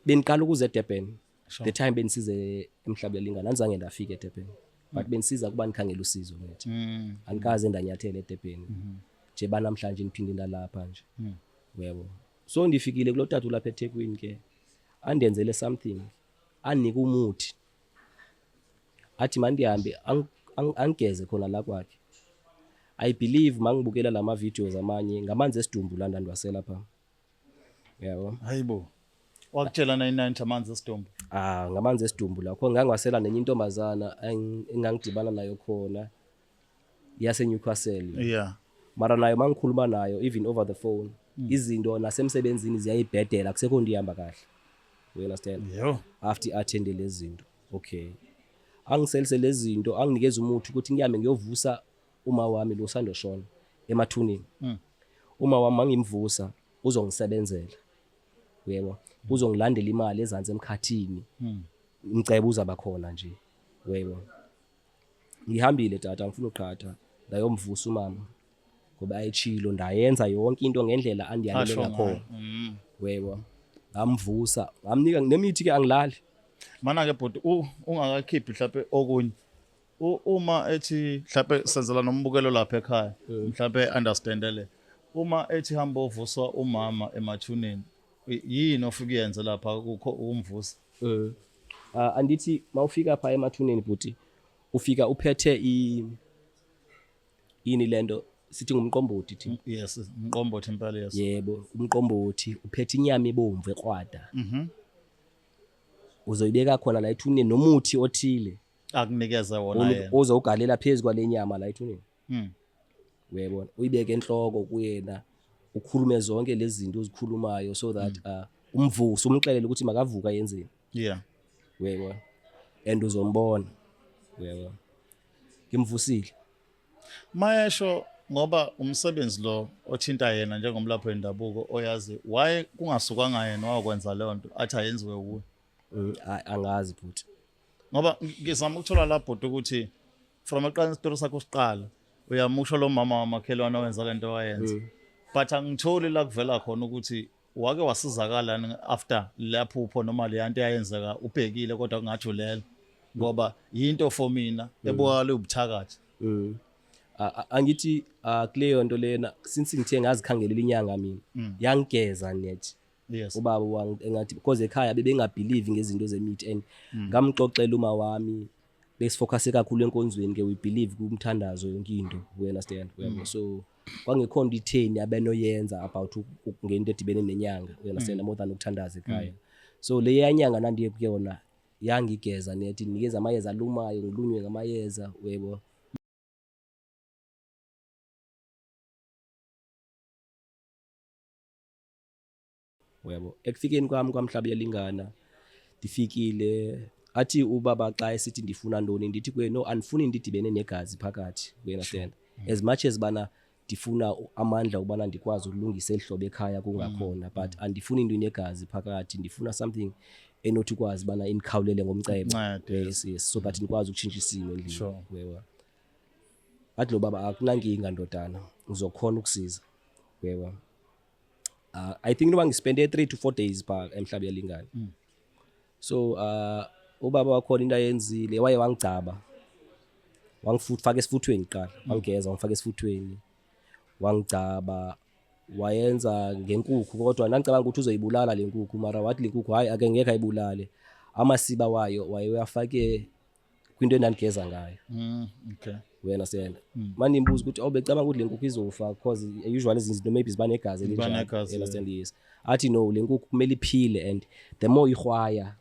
beniqala ukuze eDurban the time benisize emhlabeni lingana anizange ndafika eDurban but benisiza kuba nikhangela usizo ngithi anikaze ndanyathela eDurban nje banamhlanje niphinde ndalapha nje yebo so ndifikile kulo tatu lapha eThekwini ke andenzele something anika umuthi athi mandihambe angigeze khona la kwakhe I believe mangibukela lama videos amanye ngamanzi esidumbu la ndandwasela pha yabo hayibo wakutshela 99 amanzi esidumbu ngamanzi esidumbu la khona ngangwasela nenye intombazana engangidibana nayo khona yase Newcastle yeah mara nayo mangikhuluma nayo even over the phone izinto nasemsebenzini ziyayibhedela kusekho ndihamba kahle you understand after attend lezi zinto okay angiselise lezi zinto anginikeza umuthi ukuthi ngihambe ngiyovusa uma wami lo sandoshona emathuneni uma wami mangimvusa uzongisebenzela yebo uzongilandela imali ezansi emkhathini imcebo uzaba khona nje yebo ngihambile tata ngifuna uqhatha ndayomvusa umama ngoba ayechilo ndayenza yonke into ngendlela andiyalele ngakho yebo ngamvusa ngamnika nemithi ke angilali mana ke bhuti ungakakhiphi mhlawumbe okunye uma ethi mhlawumbe senzela nombukelo lapha ekhaya mhlawumbe understandele uma ethi hamba ovuswa umama emathuneni yini ofika yenza lapha umvusa andithi mawufika pha emathuneni bhuti ufika uphethe ini lento sithi ngumqombothi thi yes umqombothi impela yes yebo umqombothi uphethe inyama ebomvu ekrwada uzoyibeka khona la ethuneni nomuthi othile akunikeza wona yena uzowugalela phezulu kwale nyama la ethuneni uyabona uyibeke enhloko kuyena ukhulume zonke lezi zinto uzikhulumayo so that umvuso umxelele ukuthi makavuka yenzeni yeah uyabona and uzombona uyabona ngimvusile mayesho ngoba umsebenzi lo othinta yena njengomlaphi wendabuko oyazi why kungasukanga yena wakwenza leyo nto athi ayenziwe kuwe angazi futhi ngoba ngizama ukuthola lapho ukuthi from eqala isitori sakho siqala uyamusho lo mama wamakhelwane owenza lento wayenza but angitholi la kuvela khona ukuthi wake wasizakala after laphupho noma le yanto eyenzeka ubhekile kodwa kungajulela ngoba yinto for mina ebukala ubuthakathi angithi kuleyo nto lena since ngithe ngazikhangelela inyanga mina yangigeza nethi yes ubaba wangi engathi because ekhaya bebengabelieve ngezinto zemithi and ngamxoxela uma wami besifocus kakhulu enkonzweni ke we believe kumthandazo yonke into you understand so kwangekhona itheni abenoyenza about ngento edibene nenyanga you understand more than ukuthandaza ekhaya so le yanyanga nandiye kuyona yangigeza nethi nikeza amayeza alumayo ngilunywe ngamayeza webo yebo ekufikeni kwami kwamhlaba yalingana ndifikile athi ubaba xa esithi ndifuna ntoni ndithi kuye no anifuni ndidibene negazi phakathi you understand as much as bana ndifuna amandla ubana ndikwazi ukulungisa ehlobo ekhaya kungakhona but andifuni into inegazi phakathi ndifuna something enothi kwazi bana inikhawulele ngomcebo yes so but nikwazi ukutshintsha isimo endlini wewa athi lo baba akunankinga ndodana uzokhona ukusiza wewa I think noba ngispende 3 to 4 days pha emhlaba yalingana so ubaba wakhona into ayenzile waye wangicaba wangifaka esifuthweni qala wangigeza wangifaka esifuthweni wangicaba wayenza ngenkukhu kodwa nangicabanga ukuthi uzoyibulala le nkukhu mara wathi le nkukhu hayi ake ngeke ayibulale amasiba wayo uyafake kwinto endandigeza ngayo okay wena siyena manje imbuzo ukuthi awubecabanga ukuthi le nkukhu izofa because usually izinto maybe zibanegazi elinjalo understand yes athi no le nkukhu kumele iphile and the more ihwaya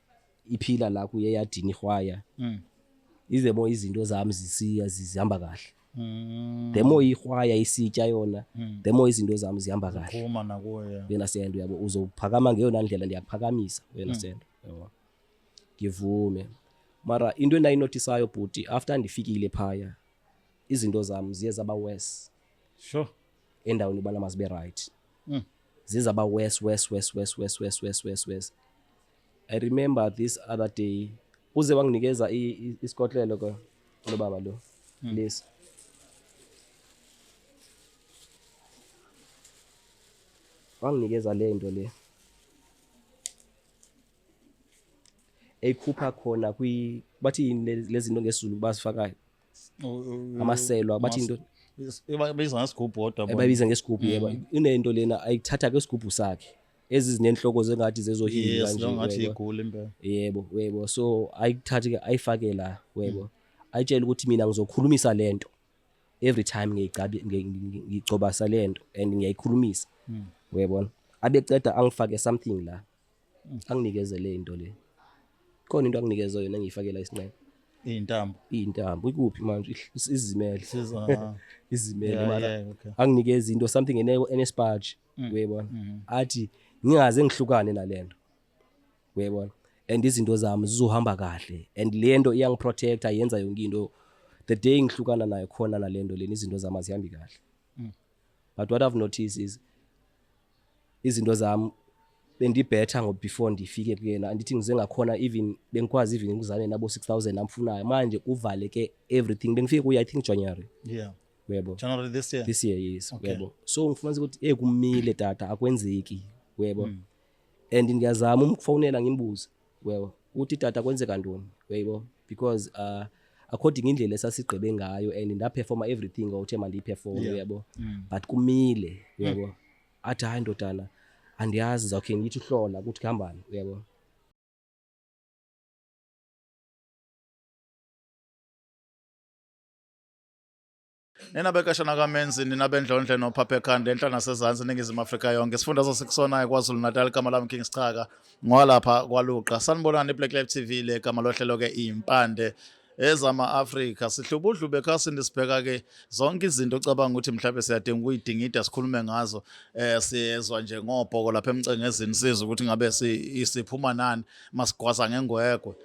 iphila la kuye yadini ihwaya ize mo izinto zami zisiya zihamba kahle the more ihwaya isitya yona the more izinto zami zihamba kahle uma nakuye wena siyena uyabo uzophakama ngeyona ndlela ndiyakuphakamisa wena siyena yabo ngivume mara into endayinotisayo bhuti after ndifikile phaya izinto zami ziye zaba worse sure endaweni ubana mazibe right zizaba worse I remember this other day uze wanginikeza isikotlelo ko lo baba lo lesi wanginikeza le nto le eyikhupha khona bathi yini lezi zinto ngesizulu basifaka amaselwa bathi into Bayibiza ngesigubhu kodwa bona. ebayibiza ngesigubhu yebo inento lena ayithatha kwesigubhu sakhe ezizinenhloko zengathi zezohili Yes, kanje lo ngathi yebo. igula impela. Yebo so ayithathe ke ayifake la yebo ayitshela ukuthi mina ngizokhulumisa lento every time ngicobasa lento and ngiyayikhulumisa uyabona abeceda angifake something la anginikeze le into le khona into anginikeze yona engiyifakela isinqele Intambo. ikuphi manje izimele Siza. izimele Yeah, mara yeah, okay. anginikeze into something enesparge uyabona athi ngingaze ngihlukane nalento uyabona and izinto zami zizohamba kahle and lento iyangiprotecta yenza yonke into the day ngihlukana nayo khona nalento leni izinto zami azihambi kahle but what I've noticed is izinto zami bendibetter ngo before ndifike kuyena andithi ngize ngakhona even bengikwazi even ngizane nabo 6000 amfunayo manje uvaleke everything bengifike kuya I think January Yeah. yebo January this year. yes yebo so ngifuna ukuthi kumile tata akwenzeki yebo and ngiyazama umfonela ngimbuze yebo uthi tata kwenzeka ntoni yebo because according indlela esasigqibe ngayo and ndaperforma everything uthe mandiyiperform yebo but kumile yebo athi hayi ndodana andiyazi zawukhe ngithi uhlola ukuthi kuhambani yebo Nina bekashana kaMenzi nina bendlondle noPhapha Ekhanda enhla nasezantsi eNingizimu Afrika yonke sifundazwe sikusonayo KwaZulu Natal igama lami King Sichaka ngwalapha kwaLuqa sanibonani iBlack Live TV le gama lohlelo ke impande ezama Africa sihlubudlu bekhasini sibheka ke zonke izinto ocabanga ukuthi mhlawumbe siyadinga ukuyidingida sikhulume ngazo siyezwa nje ngobhoko lapha emcengezini sizwe ukuthi ngabe isiphuma nani masigwaza ngengwegwe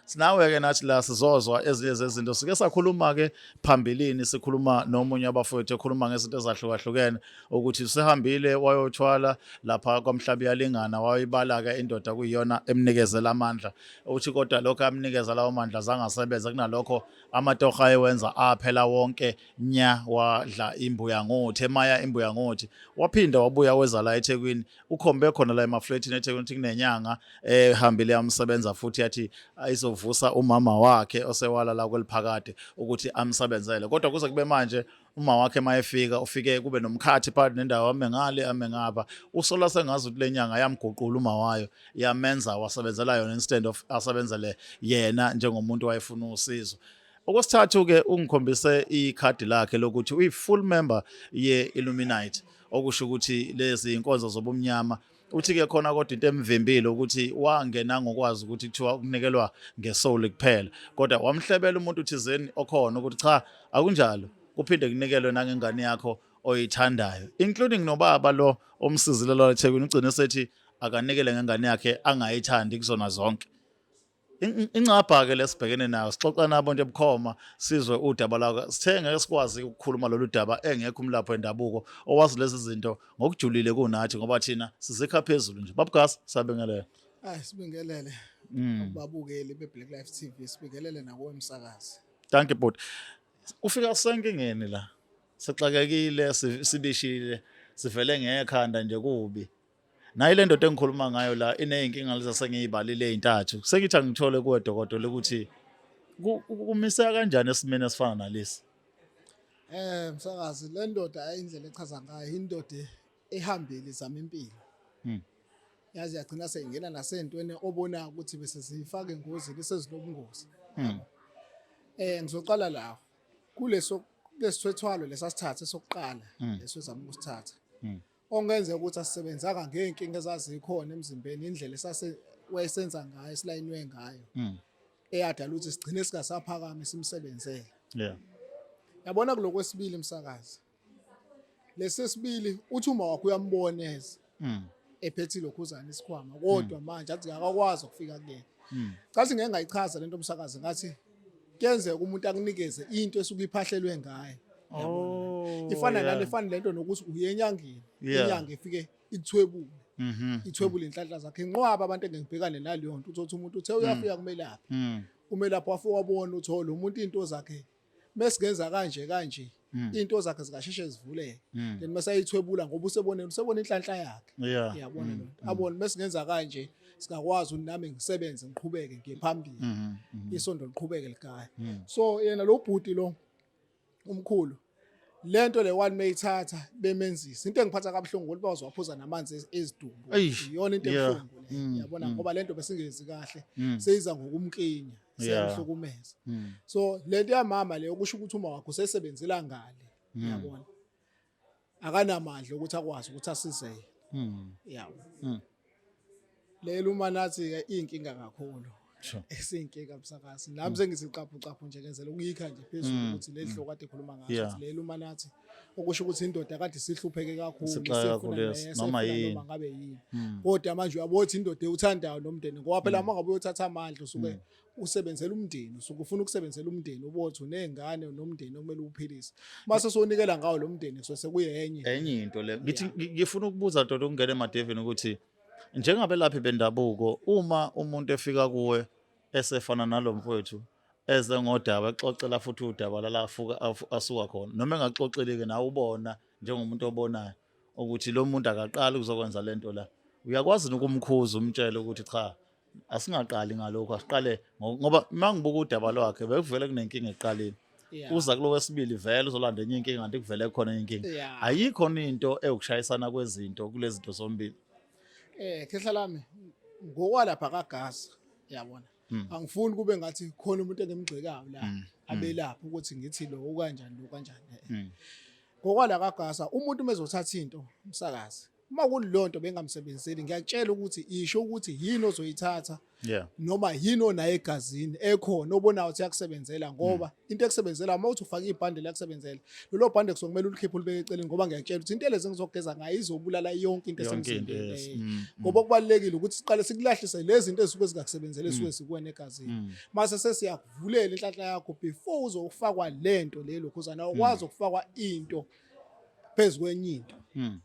sinawe ke nathi la sizozwa ezinye zezinto sike sakhuluma ke phambilini sikhuluma nomunye abafowethu ekhuluma ngezinto ezahlukahlukene ukuthi usehambile wayothwala lapha kwaMhlabi yalingana wayibala ke indoda kuyiyona emnikezela amandla uthi kodwa lokho amnikeza lawo mandla zangasebenza kunalokho amatoha ayewenza aphela wonke nya wadla imbuya ngothi emaya imbuya ngothi waphinda wabuya weza la eThekwini ukhombe khona la emafletini eThekwini ukuthi kunenyanga ehambile yamsebenza futhi yathi ayizovusa umama wakhe osewala la kweliphakade ukuthi amsebenzele kodwa kuze kube manje uma wakhe mayefika ufike kube nomkhathi phakathi nendawo amengale amengapha usola sengazi ukuthi lenyanga yamguqula uma wayo yamenza wasebenzela yona instead of asebenzele yena njengomuntu wayefuna usizo. Okwesithathu ke ungikhombise ikhadi lakhe lokuthi uyi full member ye Illuminati okusho ukuthi lezi inkonzo zobumnyama uthi ke khona kodwa into emvimbile ukuthi wangena ngokwazi ukuthi kuthiwa ukunikelwa ngesoul kuphela kodwa wamhlebela umuntu uthizeni okhona ukuthi cha akunjalo kuphinde kunikelwe nangengane yakho oyithandayo including nobaba lo omsizile lo eThekwini ugcine sethi akanikele ngengane yakhe angayithandi kuzona zonke. Incapha ke lesibhekene nayo sixoxa nabo nje ebukhoma sizwe udaba la sithenge sikwazi ukukhuluma lolu daba engekho umlapho wendabuko owazi lezi zinto ngokujulile kunathi ngoba thina sizikha phezulu nje babugasi sabengelela sibingelele babukeli beBlack Live TV sibingelele nawo emsakazi. Thank you bot ufika senkingeni la sixakekile sibishile sivele ngekhanda nje kubi nayi le ndoda engikhuluma ngayo la ineyinkinga leza sengiyibalile ezintathu sekithi angithole kuwe dokotela ukuthi kumiseka kanjani esimene esifana nalesi. Msakazi le ndoda ayindlela echaza ngayo indoda ehambile izama impilo yazi yagcina seyingena nasentweni obona ukuthi bese siyifaka engozini sezinobungozi. Ngizoqala la kuleso lesithwethwalo lesasithatha sokuqala lesizama ukusithatha ongenzeka ukuthi asisebenzanga ngenkinga ezazikhona emzimbeni indlela wayesenza ngayo esilayinwe ngayo eyadala ukuthi sigcine singasaphakama simsebenzele. Yabona kulokwesibili msakazi lesesibili uthi uma wakho uyamboneza ephethe lokhuzana isikhwama kodwa manje athi akakwazi ukufika kuyena. Cathi ngeke ngayichaza lento msakazi ngathi kuyenzeka umuntu akunikeze into esuke iphahlelwe ngayo. Ifana nalefana lento nokuthi uyenyangeni inyanga ifike ithwebule ithwebule inhlanhla zakhe inqwaba abantu engibhekane naleyo nto uthi umuntu uthe uyafika kumelaphi umelaphi wafika wabona uthi lo muntu into zakhe mesigenza kanje into zakhe zikasheshe zivuleke then masayithwebula ngoba usebona inhlanhla yakhe yabona lo abone mesigenza kanje singakwazi ukuthi nami ngisebenze ngiqhubeke ngiye phambili Mhm. isondo liqhubeke ligaya Mhm. so yena lo bhuti lo umkhulu lento le one mayithatha bemenzisa into engiphatha kabuhlungu ukuthi bazowaphuza namanzi ezidumbu Eish, iyona into yeah. ebuhlungu le yabona ngoba lento besingezi kahle Mm. seyiza ngokumkinya Yeah. siyahlukumeza Mm. so lento yamama le okusho ukuthi uma wakho usesebenzela ngale yabona akanamandla ukuthi akwazi ukuthi asizeke Mm. yabo Mm. lelo uma nathi ke inkinga kakhulu Sure. esiyinkinga msakazi nami sengithi caphu nje ngenzela ukuyikha nje phezulu ukuthi le hloko kade ekhuluma ngaso Yeah. ukuthi lelo uma nathi okusho ukuthi indoda kade sihlupheke kakhulu Sixaka kakhulu, yes. Noma yini. noma ngabe yini kodwa manje uyabothi indoda ewuthandayo nomndeni ngoba phela uma ngabe uyothatha amandla usuke usebenzela umndeni usuke ufuna ukusebenzela umndeni ubothi unezingane nomndeni okumele uphilise mase sonikela ngawo lo mndeni so sekuyenye Enye into le ngithi ngifuna ukubuza Dodo ungene emadevini ukuthi njengabelaphi bendabuko uma umuntu efika kuwe esefana nalomfowethu eze ngodaba exoxela futhi udaba la asuka khona noma engaxoxeli-ke nawe ubona njengomuntu obonayo ukuthi lo muntu akaqali ukuzokwenza lento la uyakwazi ukumkhuza umtshele ukuthi cha asingaqali ngalokho asiqale ngoba mangibuka udaba lwakhe bekuvele kunenkinga eqaleni Yeah. uza kulo wesibili vele uzolanda enye inkinga kanti kuvele khona enye inkinga Yeah. ayikho into ewukushayisana kwezinto kulezi zinto zombili khehla lami ngokwalapha kaGasa yabona angifuni kube ngathi khona umuntu engimgcikayo la abelapha ukuthi ngithi lo kanjani lo kanjani ngokwala kaGasa umuntu mezothatha into umsakazi uma kulonto bengamsebenzeli ngiyakutshela ukuthi isho ukuthi yini ozoyithatha yeah noma yini onayo egazini ekhona obonayo ukuthi yakusebenzela ngoba into ekusebenzela uma uthi ufaka ibhande lakusebenzela lelo bhande kuzokumele ulikhiphe ulibeke eceleni ngoba ngiyakutshela ukuthi into lezi ngizogeza ngayo izobulala yonke into Yonke into, esemzimbeni yes. ngoba kubalekile ukuthi siqale sikulahlise lezi zinto ezisuke zingakusebenzela esuke sikuwena egazini mase sesiyakuvulela inhlanhla yakho before uzofakwa lento lelo khuzana ukwazi ukufakwa into phezukwenye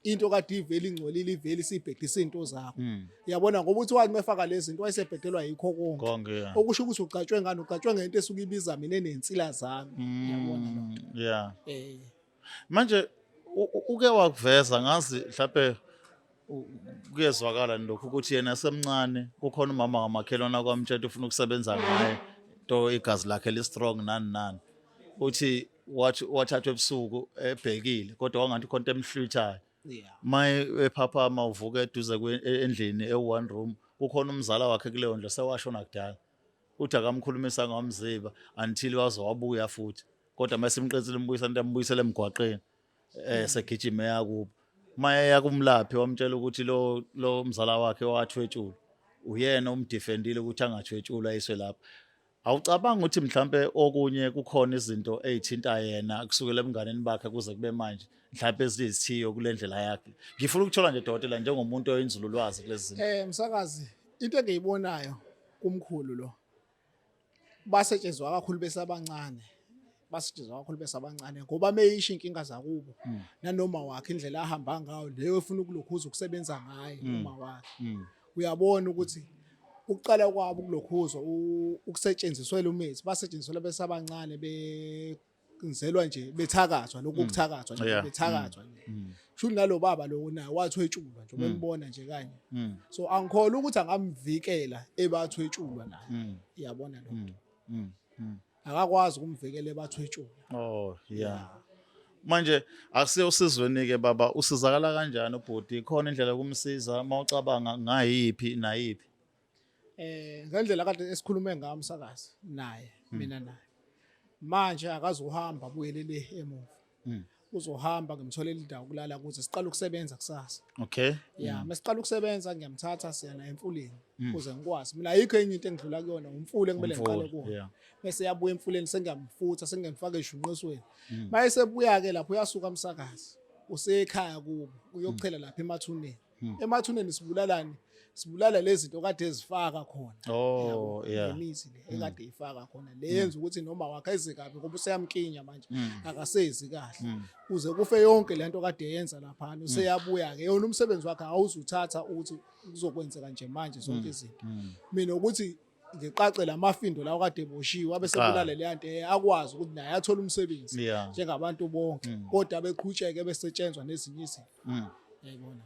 into kade iveli ingcolile iveli sibhedisa into zakho yabona ngoba uthi wathi mefaka lezi zinto wayesebhedelwa yikho konke konke yeah okusho ukuthi ugcatshwe ngani ugcatshwe ngento esuke ibiza mina nensila zami yabona lo yeah manje uke wakuveza ngazi mhlawumbe kuyezwakala lokho ukuthi yena semncane kukhona umama ngamakhelwana kwamtshela ufuna ukusebenza ngaye to igazi lakhe li strong nani uthi wathathwa ebusuku ebhekile kodwa wangathi konke emhlwithayo yeah maye ephaphama uvuka eduze endlini e1 room kukhona umzala wakhe kuleyo ndlu sewashona kudala uthi akamkhulumisa ngamziba until waze wabuya futhi kodwa masimqedzile mbuyisela emgwaqeni segijima yakubo maye yakumlaphi wamtshela ukuthi lo mzala wakhe wathwetshula uyena umdefendile ukuthi angathwetshula iswe lapha awucabanga ukuthi mhlambe okunye kukhona izinto ezithinta yena kusukela ebunganeni bakhe kuze kube manje mhlambe ezizithiyo kule ndlela yakhe ngifuna ukuthola nje Dokotela njengomuntu oyinzululwazi kulezi zinto msakazi into engiyibonayo kumkhulu lo basetshenzwa kakhulu besabancane ngoba meyisho inkinga zakubo nanoma wakhe indlela ahamba ngayo leyo efuna ukulokhuza ukusebenza ngaye uma wakhe uyabona ukuthi ukuqala kwabo kulokhuzwa ukusetshenziswa lumithi basetshenziswa besabancane benzelwa nje bethakathwa lokhu kuthakathwa nje bethakathwa nje shuthi nalo baba lo naye wathwetshulwa nje bembona nje kanye so angikholwa ukuthi angamvikela ebathwetshulwa naye iyabona lokho akakwazi ukumvikela ebathwetshulwa oh yeah manje akusiyo usizweni ke baba usizakala kanjani ubhuti khona indlela yokumsiza mawucabanga ngayiphi nayiphi ngendlela kade esikhulume ngayo umsakazi naye mina naye manje akazohamba abuyelele emuva uzohamba ngimtholela indawo kulala ukuthi siqala ukusebenza kusasa okay yeah masiqala ukusebenza ngiyamthatha siya naye emfuleni ukuze ngikwazi mina ayikho enye into engidlula kuyona umfule ngibele ngiqale kuwo bese yabuya emfuleni sengiyamfutha sengiyamfaka eshunqisweni mayese buya ke lapho uyasuka umsakazi usekhaya kubo uyochela lapha emathuneni sibulala lezi zinto kade ezifaka khona oh yeah imizi le ekade ifaka khona le yenza ukuthi noma wakhe ezikabi ngoba useyamkinya manje akasezi kahle uze kufe yonke lento kade yenza lapha useyabuya ke yona umsebenzi wakhe awuzuthatha ukuthi kuzokwenzeka nje manje zonke izinto mina ukuthi ngiqace lamafindo lawo kade boshiwe abesebulala le nto akwazi ukuthi naye athola umsebenzi njengabantu bonke kodwa beqhutsheke besetshenzwa nezinye izinto yayibona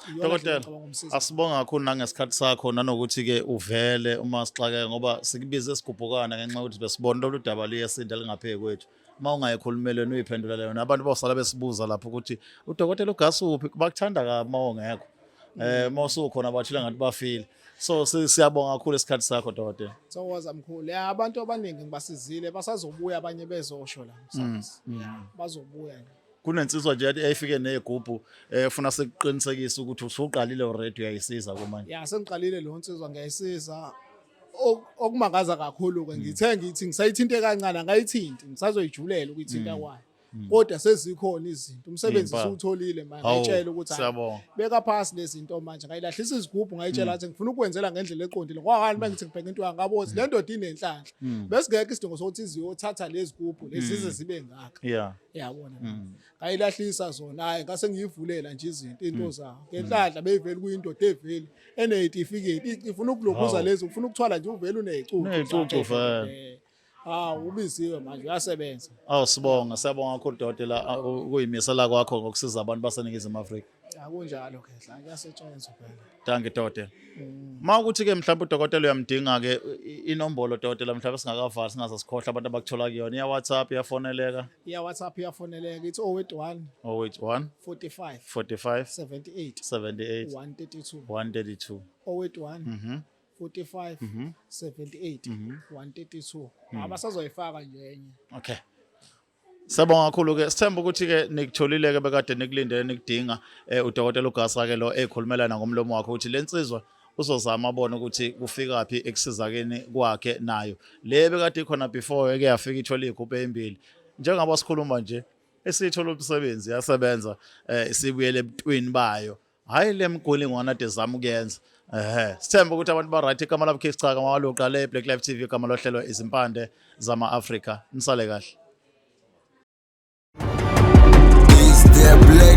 Iyona ndlela Dokotela, engicabanga umsiza. asibonga kakhulu nangesikhathi sakho nanokuthi-ke uvele uma sixakeke ngoba sikubize isigubhukana ngenxa yokuthi besibona lolu daba liyesinda lingaphezu kwethu. Uma ungayikhulumelweni uyiphendula leyo nabantu bosala besibuza lapho ukuthi udokotela uGasi uphi bakuthanda kabi uma ungekho. Uma usukhona bathile ngathi bafile. So siyabonga kakhulu isikhathi sakho dokotela. Thokoza mkhulu. Ya abantu abaningi ngibasizile basazobuya abanye bezosho la msakazi. Bazobuya nje. Kunensizwa nje yathi ayifike negubhu ufuna sekuqinisekisa ukuthi usuqalile already uyayisiza kumanje. Ya sengiqalile lo nsizwa ngiyayisiza. Okumangaza kakhulu ke ngithi ngisayithinte kancane angayithinti ngisazoyijulela ukuyithinta kwayo. Kodwa sezikhona izinto umsebenzi usutholile manje ngiyitshela ukuthi beka phasi lezi zinto manje ngayilahlisa izigubhu ngayitshela ukuthi ngifuna ukwenzela ngendlela eqondile ngoba mangithi ngibheka into yangabothi le ndoda inenhlanhla bese ngeke isidingo sokuthi iziyothatha lezi gubhu lezi zibe ngaka yabona ngayilahlisa zona hayi ngase ngiyivulela nje into zawo ngenhlanhla beyiveli kuyindoda eveli enezitifiketi ifuna ukulokuza lezi ufuna ukuthwala nje uvela unezicucu ubiziwe manje uyasebenza. Sibonga kakhulu dokotela ukuyimisela kwakho ngokusiza abantu baseNingizimu Afrika. Akunjalo ke hla kuyasetshenzwa phela. Danke dokotela. Mawukuthi ke mhlawumbe udokotela uyamdinga ke inombolo dokotela mhlawumbe singakavali singazasikhohle abantu abakuthola kuyona iya WhatsApp iyafoneleka. Iya WhatsApp iyafoneleka it's 081 081 45 45 78 78 132 132 081 45 78 132 abasazoyifaka nje enye. Okay. Sabonga kakhulu ke sithemba ukuthi ke nikutholile ke bekade nikulindele nikudinga udokotela uGasi ke lo ekhulumelana ngomlomo wakhe ukuthi lensizwa uzozama abone ukuthi kufika phi ekusizakeni kwakhe nayo. Le bekade ikhona before ke yafika ithola igubhu ezimbili. Njengoba sikhuluma nje esithola umsebenzi yasebenza isibuyele ebuntwini bayo. Hayi lemgoli ngwana ade zama ukuyenza. Sithemba ukuthi abantu ba right igama labo Chaka mawaloqale Black Live TV igama lohlelo izimpande zama Africa. Nisale kahle. Is there black